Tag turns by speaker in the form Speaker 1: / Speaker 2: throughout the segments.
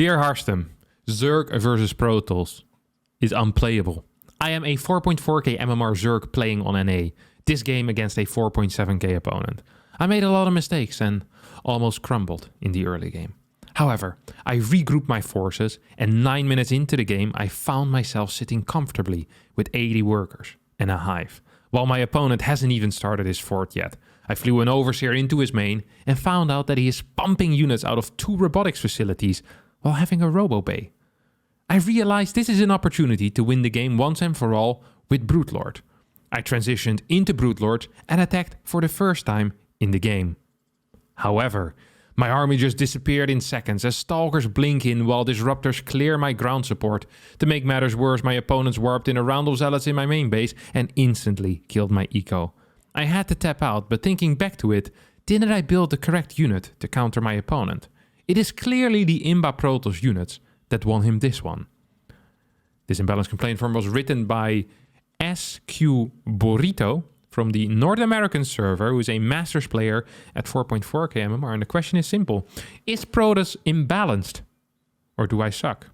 Speaker 1: Dear Harstem, Zerg versus PROTOSS is unplayable. I am a 4.4k MMR Zerg playing on NA, this game against a 4.7k opponent. I made a lot of mistakes and almost crumbled in the early game. However, I regrouped my forces and 9 minutes into the game I found myself sitting comfortably with 80 workers and a hive, while my opponent hasn't even started his fort yet. I flew an overseer into his main and found out that he is pumping units out of 2 robotics facilities while having a robo bay. I realized this is an opportunity to win the game once and for all with Broodlord. I transitioned into Broodlord and attacked for the first time in the game. However, my army just disappeared in seconds as stalkers blink in while disruptors clear my ground support. To make matters worse, my opponents warped in a round of zealots in my main base and instantly killed my eco. I had to tap out, but thinking back to it, didn't I build the correct unit to counter my opponent? It is clearly the IMBA PROTOSS units that won him this one. This imbalanced complaint form was written by SQ Burrito from the North American server, who is a Masters player at 4.4k MMR. And the question is simple. Is PROTOSS imbalanced? Or do I suck?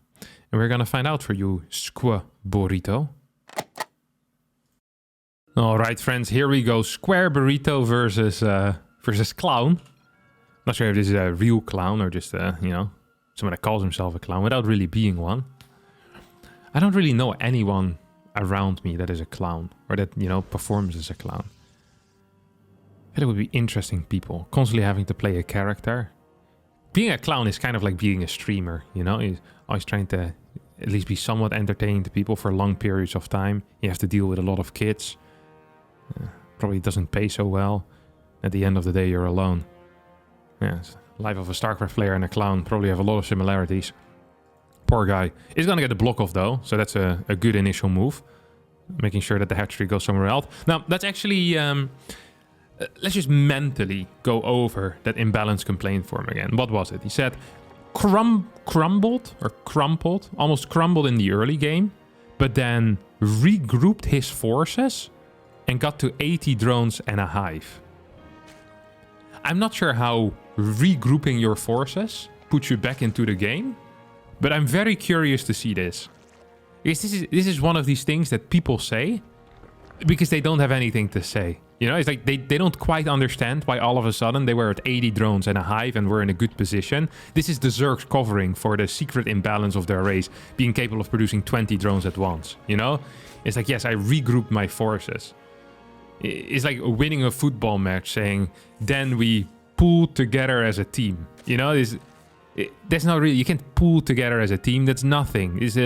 Speaker 1: And we're going to find out for you, Squah Burrito. Alright friends, here we go. Square Burrito versus Clown. Not sure if this is a real clown or just, someone that calls himself a clown without really being one. I don't really know anyone around me that is a clown or that, performs as a clown. I feel it would be interesting people constantly having to play a character. Being a clown is kind of like being a streamer, He's always trying to at least be somewhat entertaining to people for long periods of time. You have to deal with a lot of kids. Probably doesn't pay so well. At the end of the day, you're alone. Yeah, life of a StarCraft player and a clown probably have a lot of similarities. Poor guy. He's gonna get the block off though, so that's a good initial move. Making sure that the hatchery goes somewhere else. Now, that's actually... let's just mentally go over that imbalance complaint form again. What was it? He said crumbled, almost crumbled in the early game, but then regrouped his forces and got to 80 drones and a hive. I'm not sure how regrouping your forces puts you back into the game, but I'm very curious to see this. Because this is one of these things that people say because they don't have anything to say. It's like they don't quite understand why all of a sudden they were at 80 drones and a hive and were in a good position. This is the Zergs covering for the secret imbalance of their race, being capable of producing 20 drones at once, It's like, yes, I regrouped my forces. It's like winning a football match saying, then we pull together as a team. That's not really, you can't pull together as a team. That's nothing. It's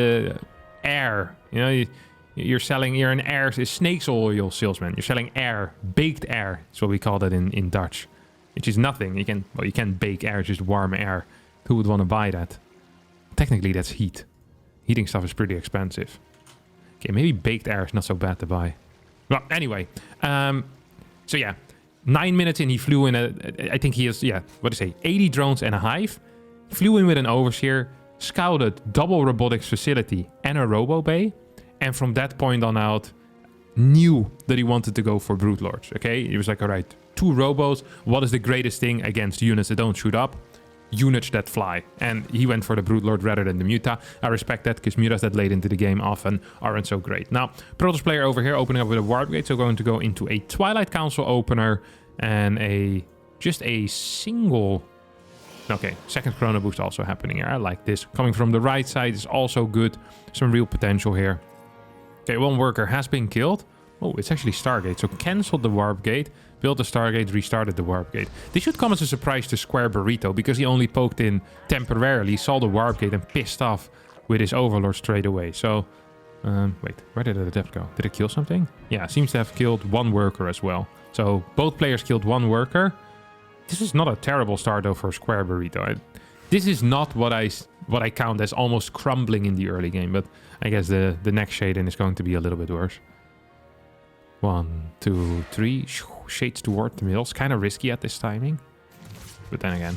Speaker 1: air. You're an air, snake's oil salesman. You're selling air, baked air. That's what we call that in Dutch. Which is nothing. You can't bake air, just warm air. Who would want to buy that? Technically, that's heat. Heating stuff is pretty expensive. Okay, maybe baked air is not so bad to buy. Well, anyway, so yeah, 9 minutes in, he flew in I think he is, 80 drones and a hive. Flew in with an overseer, scouted double robotics facility and a robo bay, and from that point on out, knew that he wanted to go for Broodlords, okay? He was like, all right, 2 robos, what is the greatest thing against units that don't shoot up? Units that fly. And he went for the Broodlord rather than the Muta. I respect that, because Mutas that late into the game often aren't so great. Now, PROTOSS player over here opening up with a Warp Gate, so going to go into a Twilight Council opener and just a single... Okay, second Chrono Boost also happening here. I like this. Coming from the right side is also good. Some real potential here. Okay, 1 worker has been killed. Oh, it's actually Stargate. So canceled the Warp Gate, built the Stargate, restarted the Warp Gate. This should come as a surprise to Square Burrito because he only poked in temporarily, saw the Warp Gate and pissed off with his Overlord straight away. So, wait, where did the adept go? Did it kill something? Yeah, seems to have killed 1 worker as well. So both players killed 1 worker. This is not a terrible start though for Square Burrito. This is not what I count as almost crumbling in the early game, but I guess the next shade-in is going to be a little bit worse. 1, 2, 3. Shades toward the middle. It's kind of risky at this timing. But then again,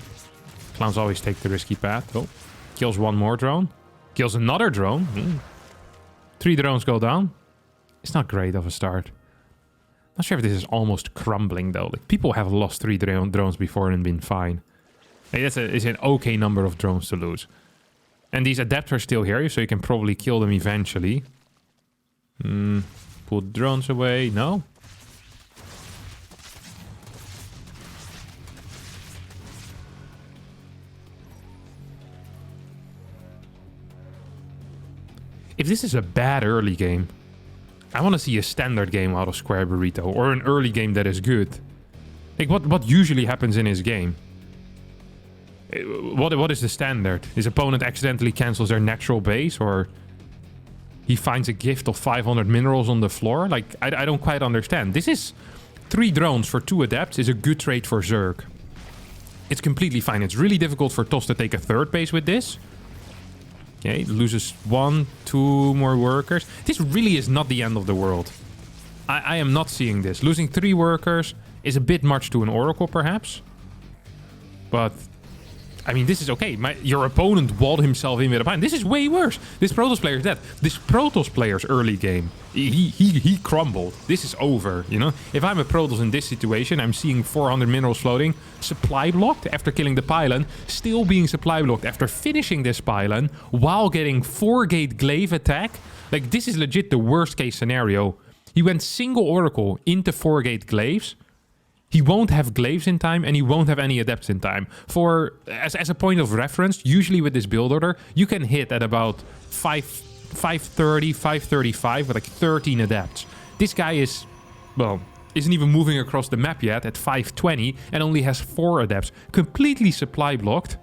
Speaker 1: clowns always take the risky path. Oh, kills 1 more drone. Kills another drone. 3 drones go down. It's not great of a start. Not sure if this is almost crumbling though. Like, people have lost 3 drones before and been fine. Like, it's an okay number of drones to lose. And these adepts are still here, so you can probably kill them eventually. Put drones away. No? If this is a bad early game, I want to see a standard game out of Square Burrito, or an early game that is good. Like, what usually happens in his game? What is the standard? His opponent accidentally cancels their natural base, or he finds a gift of 500 minerals on the floor? Like, I don't quite understand. This is 3 drones for 2 adepts is a good trade for Zerg. It's completely fine. It's really difficult for TOS to take a 3rd base with this. Okay, loses 1, 2 more workers. This really is not the end of the world. I am not seeing this. Losing 3 workers is a bit much to an Oracle, perhaps. But, I mean, this is okay. Your opponent walled himself in with a pine. This is way worse. This PROTOSS player is dead. This PROTOSS player's early game, he crumbled. This is over, you know? If I'm a PROTOSS in this situation, I'm seeing 400 minerals floating, supply blocked after killing the pylon, still being supply blocked after finishing this pylon, while getting 4-gate glaive attack. Like, this is legit the worst case scenario. He went single Oracle into 4-gate glaives. He won't have glaives in time, and he won't have any adepts in time. As a point of reference, usually with this build order, you can hit at about 530, 535 with like 13 adepts. This guy is, well, isn't even moving across the map yet at 520 and only has 4 adepts. Completely supply blocked.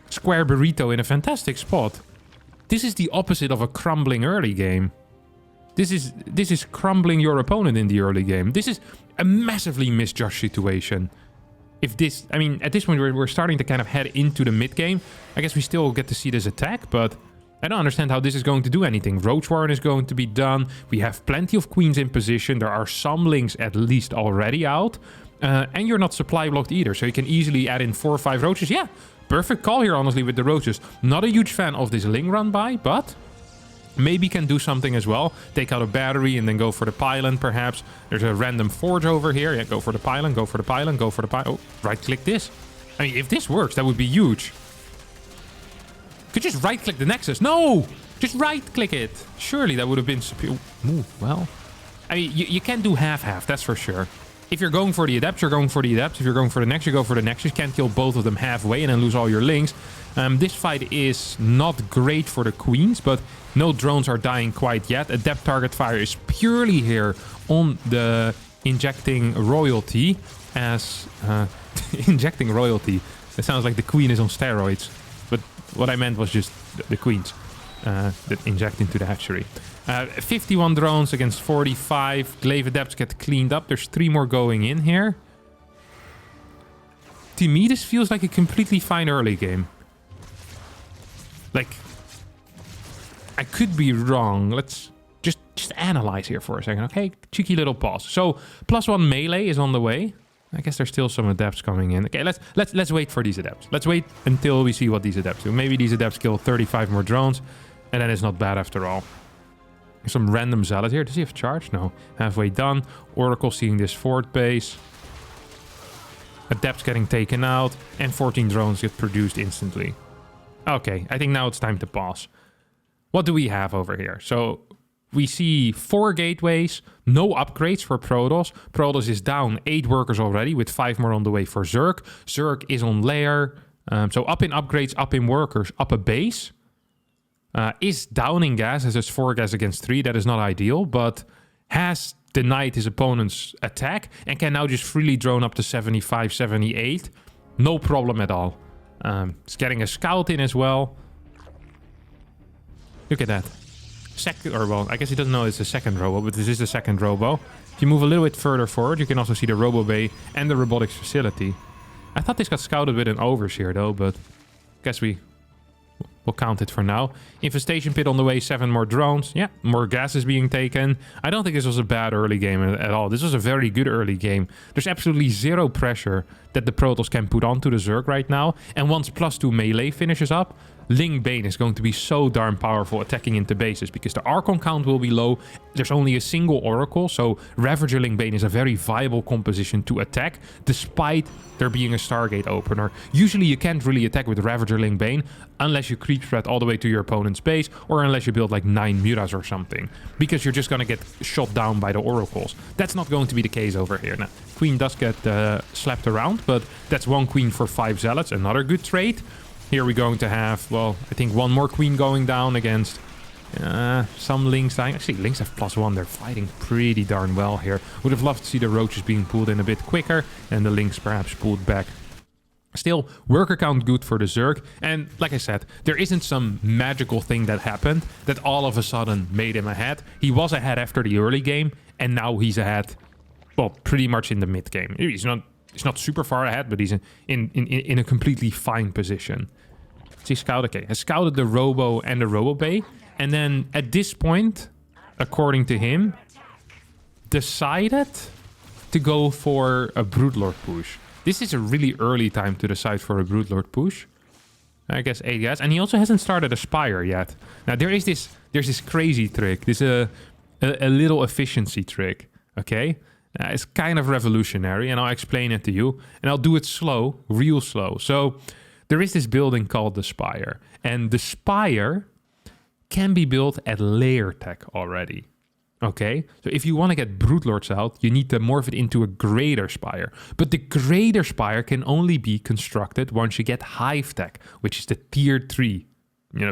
Speaker 1: Square Burrito in a fantastic spot. This is the opposite of a crumbling early game. This is crumbling your opponent in the early game. This is a massively misjudged situation. If this, I mean, at this point we're starting to kind of head into the mid game. I guess we still get to see this attack, but I don't understand how this is going to do anything. Roach Warren is going to be done. We have plenty of queens in position. There are some links at least already out. And you're not supply blocked either, so you can easily add in 4 or 5 roaches. Yeah, perfect call here, honestly, with the roaches. Not a huge fan of this ling run by, but maybe can do something as well. Take out a battery and then go for the pylon, perhaps. There's a random forge over here. Yeah, go for the pylon, go for the pylon, go for the pylon. Oh, right-click this. I mean, if this works, that would be huge. Could just right-click the Nexus. No! Just right-click it. Surely that would have been superior. Ooh, well, I mean, you can't do half-half, that's for sure. If you're going for the adepts, you're going for the adepts. If you're going for the Nexus, you go for the Nexus. You can't kill both of them halfway and then lose all your links. This fight is not great for the queens, but no drones are dying quite yet. Adept target fire is purely here on the injecting royalty as... injecting royalty. It sounds like the queen is on steroids. But what I meant was just the queens that inject into the hatchery. 51 drones against 45. Glaive adepts get cleaned up. There's 3 more going in here. To me, this feels like a completely fine early game. Like, I could be wrong. Let's just analyze here for a second. Okay, cheeky little pause. So, +1 melee is on the way. I guess there's still some adepts coming in. Okay, let's wait for these adepts. Let's wait until we see what these adepts do. Maybe these adepts kill 35 more drones, and then it's not bad after all. There's some random zealot here. Does he have charge? No. Halfway done. Oracle seeing this fort base. Adepts getting taken out, and 14 drones get produced instantly. Okay, I think now it's time to pause. What do we have over here? So we see 4 gateways, no upgrades for PROTOSS. PROTOSS is down 8 workers already, with 5 more on the way for Zerg. Zerg is on layer. So up in upgrades, up in workers, up a base. Is down in gas, as it's 4 gas against 3. That is not ideal, but has denied his opponent's attack and can now just freely drone up to 75, 78. No problem at all. It's getting a scout in as well. Look at that. Well, I guess he doesn't know it's a second robo, but this is the second robo. If you move a little bit further forward, you can also see the robo bay and the robotics facility. I thought this got scouted with an overseer though, but I guess we'll count it for now. Infestation pit on the way, 7 more drones. Yeah, more gas is being taken. I don't think this was a bad early game at all. This was a very good early game. There's absolutely 0 pressure that the PROTOSS can put onto the Zerg right now. And once +2 melee finishes up, Ling Bane is going to be so darn powerful attacking into bases because the Archon count will be low. There's only a single Oracle, so Ravager Ling Bane is a very viable composition to attack despite there being a Stargate opener. Usually you can't really attack with Ravager Ling Bane unless you creep spread all the way to your opponent's base or unless you build like 9 Mutas or something, because you're just going to get shot down by the Oracles. That's not going to be the case over here. Now, Queen does get slapped around, but that's 1 Queen for 5 Zealots, another good trade. Here we're going to have, well, I think 1 more Queen going down against some Lings dying. Actually, Lings have +1. They're fighting pretty darn well here. Would have loved to see the Roaches being pulled in a bit quicker and the Lings perhaps pulled back. Still, worker count good for the Zerg. And like I said, there isn't some magical thing that happened that all of a sudden made him ahead. He was ahead after the early game, and now he's ahead, well, pretty much in the mid game. He's not super far ahead, but he's in a completely fine position. He scouted, okay, has scouted the Robo and the Robo Bay, and then at this point, according to him, decided to go for a Broodlord push. This is a really early time to decide for a Broodlord push. I guess 8 guys, and he also hasn't started a Spire yet. Now there's this crazy trick. There's a little efficiency trick. Okay, it's kind of revolutionary, and I'll explain it to you, and I'll do it slow, real slow. So there is this building called the Spire, and the Spire can be built at layer tech already. Okay, so if you want to get Broodlords out, you need to morph it into a Greater Spire. But the Greater Spire can only be constructed once you get Hive Tech, which is the tier 3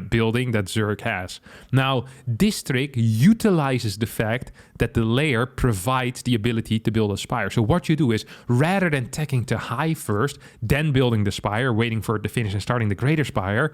Speaker 1: building that Zerg has. Now, this trick utilizes the fact that the layer provides the ability to build a Spire. So what you do is, rather than teching to Hive first, then building the Spire, waiting for it to finish and starting the Greater Spire,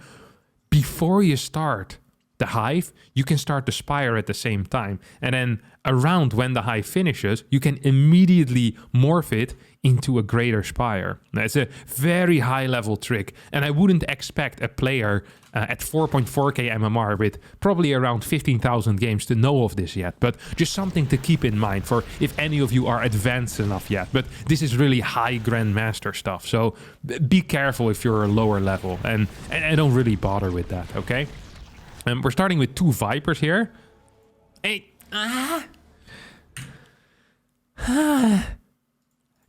Speaker 1: before you start the Hive, you can start the Spire at the same time. And then around when the Hive finishes, you can immediately morph it into a Greater Spire. That's a very high level trick. And I wouldn't expect a player at 4.4k MMR with probably around 15,000 games to know of this yet. But just something to keep in mind for if any of you are advanced enough yet. But this is really high Grandmaster stuff. So be careful if you're a lower level. And don't really bother with that, okay? We're starting with 2 Vipers here. Hey,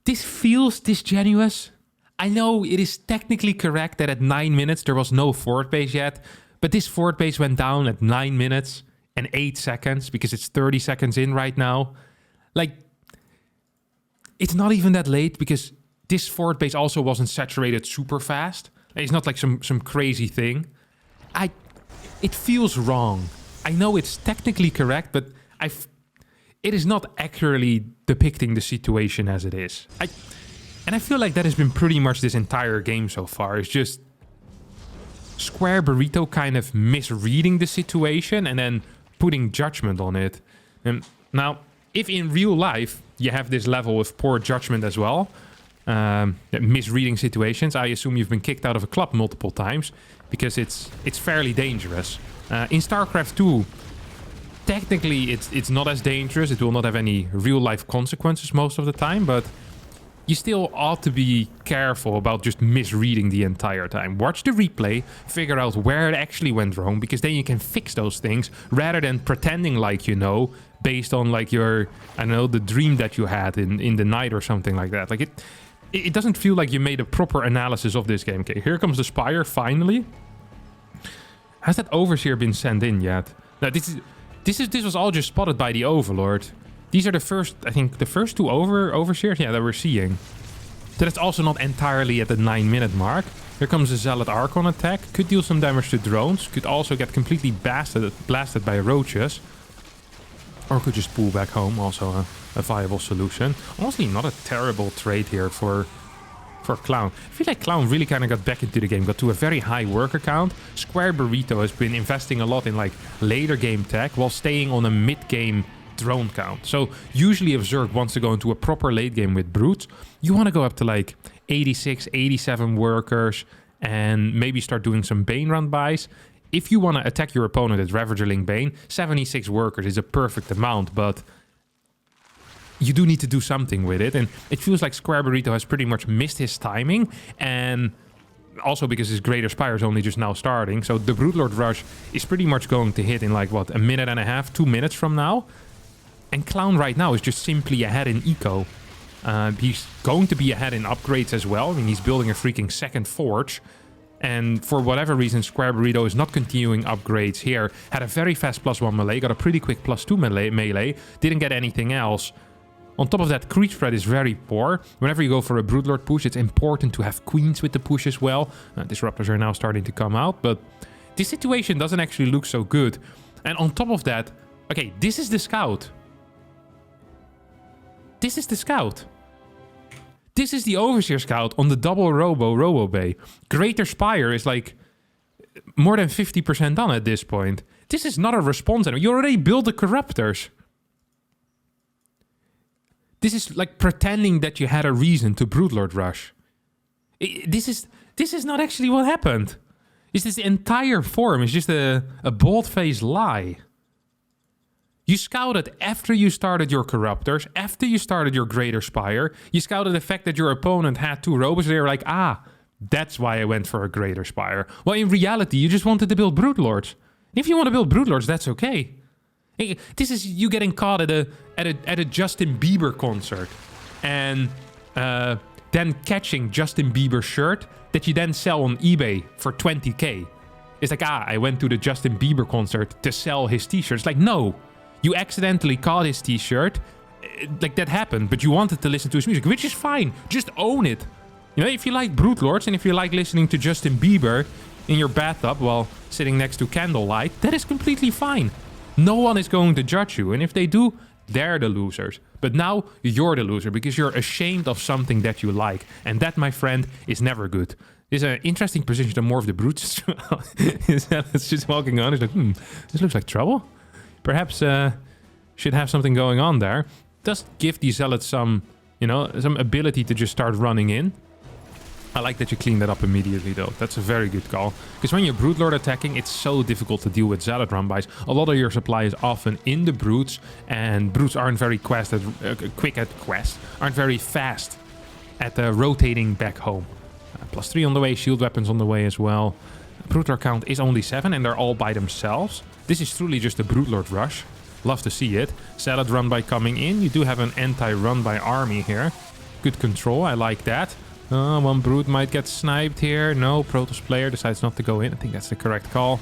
Speaker 1: this feels disingenuous. I know it is technically correct that at 9 minutes there was no fort base yet, but this fort base went down at 9 minutes and 8 seconds because it's 30 seconds in right now. Like, it's not even that late because this fort base also wasn't saturated super fast. It's not like some crazy thing. It feels wrong. I know it's technically correct, but it is not accurately depicting the situation as it is. And I feel like that has been pretty much this entire game so far. It's just Square Burrito kind of misreading the situation and then putting judgment on it. And now, if in real life you have this level of poor judgment as well, misreading situations, I assume you've been kicked out of a club multiple times because it's fairly dangerous. In StarCraft 2, technically it's not as dangerous. It will not have any real life consequences most of the time, but you still ought to be careful about just misreading the entire time. Watch the replay, figure out where it actually went wrong, because then you can fix those things rather than pretending like you know, based on like your, I don't know, the dream that you had in the night or something like that. Like it doesn't feel like you made a proper analysis of this game. Okay, here comes the Spire finally. Has that Overseer been sent in yet? Now this was all just spotted by the Overlord. These are the first, I think, the first 2 Overseers, yeah, that we're seeing. So that's also not entirely at the 9-minute mark. Here comes a Zealot Archon attack. Could deal some damage to drones. Could also get completely blasted by roaches. Or could just pull back home, also a viable solution. Honestly, not a terrible trade here for Clown. I feel like Clown really kind of got back into the game, got to a very high worker count. Square Burrito has been investing a lot in like later game tech while staying on a mid-game drone count. So usually if Zerg wants to go into a proper late game with brutes, you want to go up to like 86, 87 workers and maybe start doing some Bane run buys. If you want to attack your opponent at Ravager Ling Bane, 76 workers is a perfect amount, but you do need to do something with it. And it feels like Square Burrito has pretty much missed his timing and Also because his Greater Spire is only just now starting. So the Broodlord Rush is pretty much going to hit in like, what, a minute and a half, 2 minutes from now. And Clown right now is just simply ahead in eco. He's going to be ahead in upgrades as well. I mean, he's building a freaking second forge. And for whatever reason, Square Burrito is not continuing upgrades here. Had a very fast +1 melee, got a pretty quick +2 melee, didn't get anything else. On top of that, creep spread is very poor. Whenever you go for a Broodlord push, it's important to have queens with the push as well. Disruptors are now starting to come out, but this situation doesn't actually look so good. And on top of that, okay, this is the scout. This is the scout. This is the Overseer Scout on the double Robo Bay. Greater Spire is like more than 50% done at this point. This is not a response anymore. You already built the Corruptors. This is like pretending that you had a reason to Broodlord Rush. This is not actually what happened. This entire form is just a bold-faced lie. You scouted after you started your Corruptors, after you started your Greater Spire. You scouted the fact that your opponent had 2 robots. They were like, that's why I went for a Greater Spire. Well, in reality, you just wanted to build Broodlords. If you want to build Broodlords, that's okay. This is you getting caught at a Justin Bieber concert. And then catching Justin Bieber's shirt that you then sell on eBay for 20k. It's like, I went to the Justin Bieber concert to sell his t-shirts. Like, no. You accidentally caught his t-shirt. Like, that happened, but you wanted to listen to his music, which is fine. Just own it. You know, if you like Broodlords and if you like listening to Justin Bieber in your bathtub while sitting next to candlelight, that is completely fine. No one is going to judge you, and if they do, they're the losers. But now, you're the loser because you're ashamed of something that you like. And that, my friend, is never good. It's an interesting position to morph the brutes. It's just walking on. It's like, this looks like trouble. Perhaps should have something going on there. Does give the Zealots some, some ability to just start running in. I like that you clean that up immediately, though. That's a very good call. Because when you're Broodlord attacking, it's so difficult to deal with Zealot run-bys. A lot of your supply is often in the Brutes, and Brutes aren't very quick at quest, aren't very fast at rotating back home. +3 on the way, shield weapons on the way as well. Broodlord count is only 7, and they're all by themselves. This is truly just a Broodlord rush. Love to see it. Zealot run-by coming in. You do have an anti-run-by army here. Good control, I like that. One Brood might get sniped here. No, PROTOSS player decides not to go in. I think that's the correct call.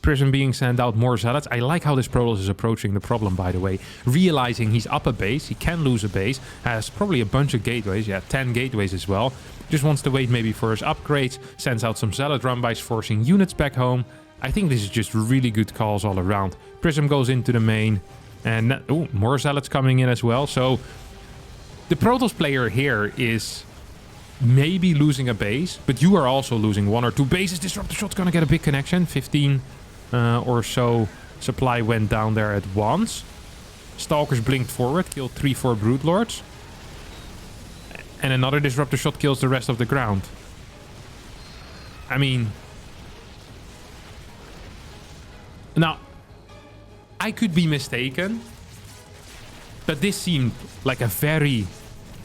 Speaker 1: Prism being sent out, more Zealots. I like how this PROTOSS is approaching the problem, by the way. Realizing he's up a base, he can lose a base. Has probably a bunch of gateways. Yeah, 10 gateways as well. Just wants to wait maybe for his upgrades. Sends out some Zealot run-bys, forcing units back home. I think this is just really good calls all around. Prism goes into the main. And more Zealots coming in as well. So the PROTOSS player here is maybe losing a base, but you are also losing 1 or 2 bases. Disruptor Shot's gonna get a big connection. 15 or so supply went down there at once. Stalkers blinked forward, killed 3-4 Broodlords. And another Disruptor Shot kills the rest of the ground. I mean, now, I could be mistaken, but this seemed like a very,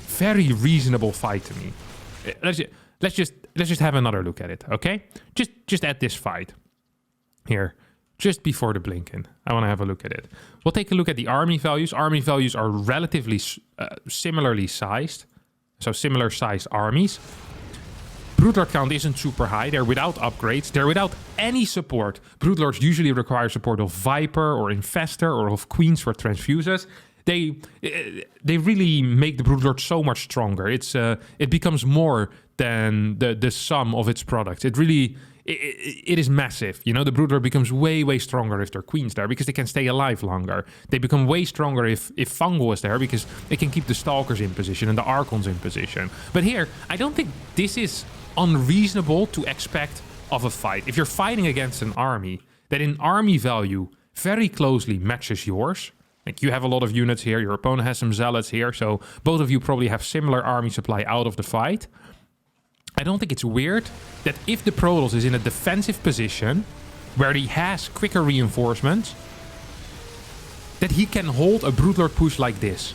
Speaker 1: very reasonable fight to me. Let's just have another look at it, okay? Just at this fight here, just before the blink-in. I want to have a look at it. We'll take a look at the army values. Army values are relatively similarly sized, so similar sized armies. Broodlord count isn't super high. They're without upgrades. They're without any support. Broodlords usually require support of Viper or Infestor or of Queens for transfuses. They really make the Broodlord so much stronger. It becomes more than the sum of its products. It is massive. You know, the Broodlord becomes way stronger if there are Queens there because they can stay alive longer. They become way stronger if Fungal is there because they can keep the Stalkers in position and the Archons in position. But here, I don't think this is unreasonable to expect of a fight. If you're fighting against an army that in army value very closely matches yours, like you have a lot of units here, your opponent has some Zealots here, so both of you probably have similar army supply out of the fight. I don't think it's weird that if the PROTOSS is in a defensive position where he has quicker reinforcements, that he can hold a Broodlord push like this.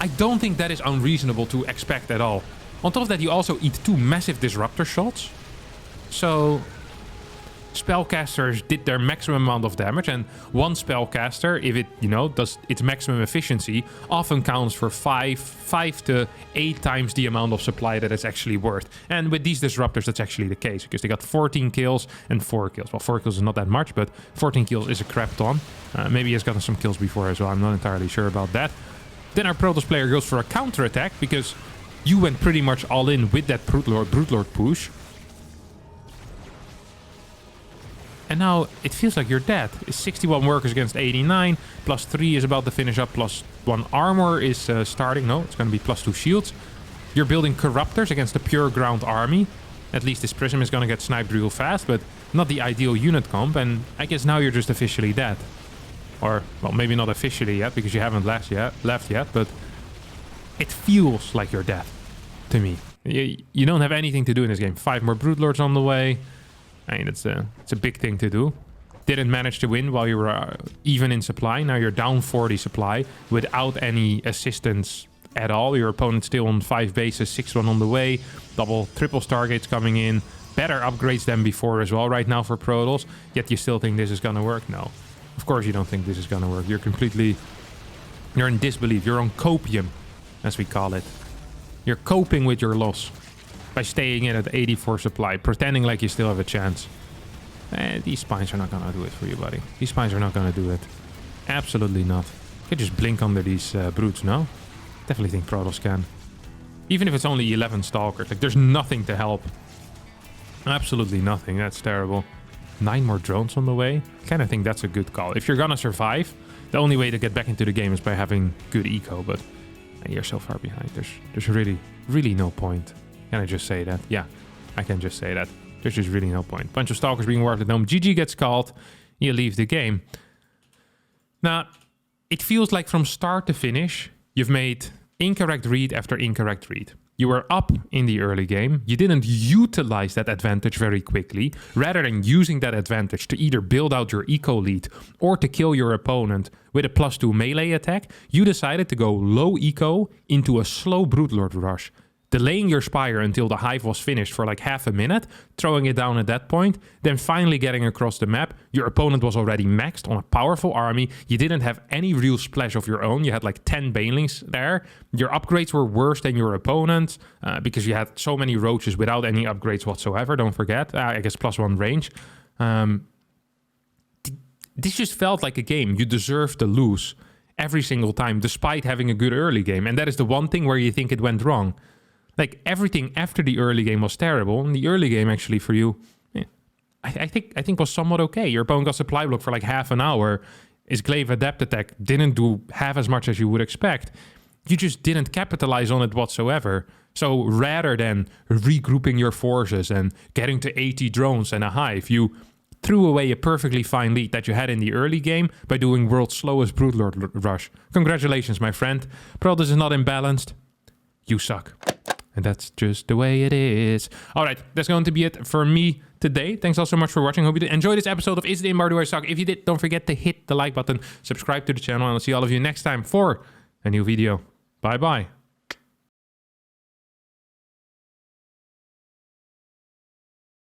Speaker 1: I don't think that is unreasonable to expect at all. On top of that, you also eat 2 massive disruptor shots. So spellcasters did their maximum amount of damage, and one spellcaster, if it, you know, does its maximum efficiency, often counts for 5 to 8 times the amount of supply that it's actually worth. And with these disruptors, that's actually the case, because they got 14 kills and 4 kills. Well, 4 kills is not that much, but 14 kills is a crap ton. Maybe he's gotten some kills before as well. I'm not entirely sure about that. Then our PROTOSS player goes for a counterattack, because you went pretty much all in with that Brute Lord push. And now it feels like you're dead. It's 61 workers against 89. Plus 3 is about to finish up. Plus 1 armor is starting. No, it's going to be plus 2 shields. You're building corruptors against the pure ground army. At least this prism is going to get sniped real fast, but not the ideal unit comp. And I guess now you're just officially dead. Or, well, maybe not officially yet, because you haven't left yet. But it feels like you're dead to me. You don't have anything to do in this game. 5 more Brute Lords on the way. I mean, it's a big thing to do. Didn't manage to win while you were even in supply. Now you're down 40 supply without any assistance at all. Your opponent's still on 5 bases, 6th one on the way. Triple Stargates coming in. Better upgrades than before as well right now for PROTOSS. Yet you still think this is going to work? No. Of course you don't think this is going to work. You're in disbelief. You're on copium, as we call it. You're coping with your loss by staying in at 84 supply, pretending like you still have a chance. These spines are not gonna do it for you, buddy. These spines are not gonna do it. Absolutely not. You can just blink under these brutes, no? Definitely think PROTOSS can. Even if it's only 11 stalkers, like there's nothing to help. Absolutely nothing. That's terrible. 9 more drones on the way. I kind of think that's a good call. If you're gonna survive, the only way to get back into the game is by having good eco, but you're so far behind. There's really no point. Can I just say that? Yeah, I can just say that. There's just really no point. Bunch of stalkers being warped at home. GG gets called. You leave the game. Now, it feels like from start to finish, you've made incorrect read after incorrect read. You were up in the early game. You didn't utilize that advantage very quickly. Rather than using that advantage to either build out your eco lead or to kill your opponent with a +2 melee attack, you decided to go low eco into a slow Brute Lord rush. Delaying your Spire until the hive was finished for like half a minute, throwing it down at that point, then finally getting across the map. Your opponent was already maxed on a powerful army. You didn't have any real splash of your own. You had like 10 banelings there. Your upgrades were worse than your opponent because you had so many roaches without any upgrades whatsoever. Don't forget, I guess +1 range. This just felt like a game you deserved to lose every single time, despite having a good early game. And that is the one thing where you think it went wrong. Like, everything after the early game was terrible, and the early game actually for you, I think was somewhat okay. Your opponent got supply block for like half an hour. His Glaive Adept attack didn't do half as much as you would expect. You just didn't capitalize on it whatsoever. So rather than regrouping your forces and getting to 80 drones and a hive, you threw away a perfectly fine lead that you had in the early game by doing world's slowest Brute Lord rush. Congratulations, my friend. PROTOSS is not imbalanced. You suck. And that's just the way it is. All right, that's going to be it for me today. Thanks all so much for watching. Hope you did enjoy this episode of Is It IMBA or Do I Suck? If you did, don't forget to hit the like button, subscribe to the channel, and I'll see all of you next time for a new video. Bye-bye.